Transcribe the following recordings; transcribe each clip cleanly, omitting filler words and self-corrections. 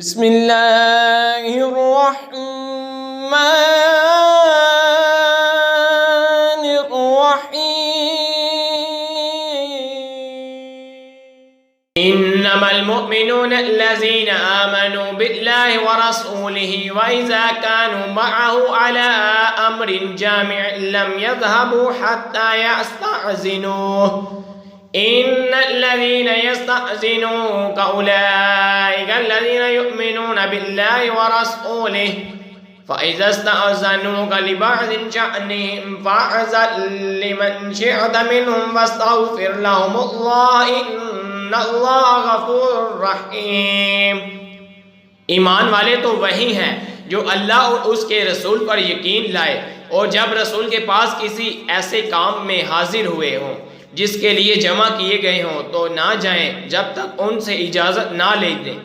بسم اللہ الرحمن الرحیم انما المؤمنون الذين آمنوا بالله ورسوله وإذا كانوا معه على أمر جامع لم يذهبوا حتى يستأذنوه إن الذين يستأذنوك أولئك الذين يؤمنون بالله ورسوله فإذا استأذنوك لبعض شأنهم فاعذر لمن شئت منهم واستغفر لهم الله إن الله غفور رحيم۔ ایمان والے تو وہی ہیں جو اللہ اور اس کے رسول پر یقین لائے اور جب رسول کے پاس کسی ایسے کام میں حاضر ہوئے ہوں جس کے لیے جمع کیے گئے ہوں تو نہ جائیں جب تک ان سے اجازت نہ لے دیں۔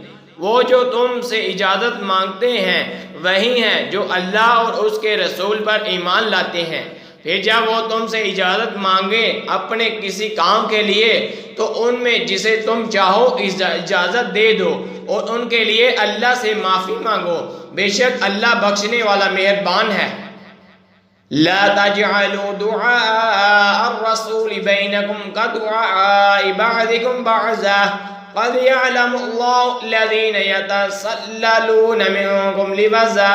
وہ جو تم سے اجازت مانگتے ہیں وہی ہیں جو اللہ اور اس کے رسول پر ایمان لاتے ہیں۔ پھر جب وہ تم سے اجازت مانگے اپنے کسی کام کے لیے تو ان میں جسے تم چاہو اجازت دے دو اور ان کے لیے اللہ سے معافی مانگو، بے شک اللہ بخشنے والا مہربان ہے۔ لا تجعلوا دعاء الرسول بينكم كدعاء بعضكم بعضا قد يعلم الله الذين يتسللون منكم لواذا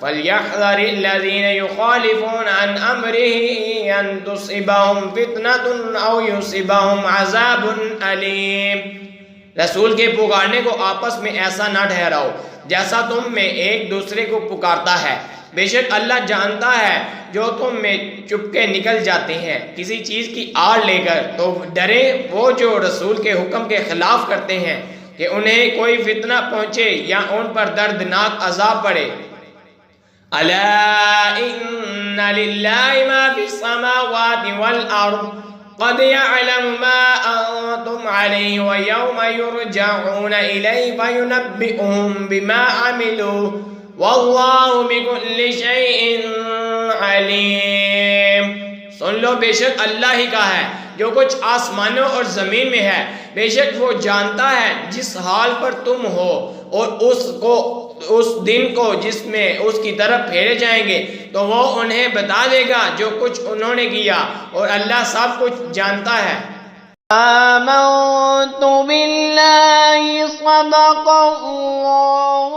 فليحذر الذين يخالفون عن امره ان تصيبهم فتنة او يصيبهم عذاب اليم۔ رسول کے پکارنے کو آپس میں ایسا نہ ٹھہراؤ جیسا تم میں ایک دوسرے کو پکارتا ہے، بے شک اللہ جانتا ہے جو تم میں چپکے نکل جاتے ہیں کسی چیز کی آڑ لے کر، تو ڈرے وہ جو رسول کے حکم کے خلاف کرتے ہیں کہ انہیں کوئی فتنہ پہنچے یا ان پر دردناک عذاب پڑے۔ الا ان للہ ما فی السماوات والارض قد يعلم ما انتم علیہ ویوم یرجعون الیہ فینبئهم بما عملوا واللہ بکل شیء علیم۔ سن لو بے شک اللہ ہی کا ہے جو کچھ آسمانوں اور زمین میں ہے، بے شک وہ جانتا ہے جس حال پر تم ہو اور اس دن کو جس میں اس کی طرف پھیرے جائیں گے تو وہ انہیں بتا دے گا جو کچھ انہوں نے کیا، اور اللہ سب کچھ جانتا ہے۔ آمنت باللہ صدق اللہ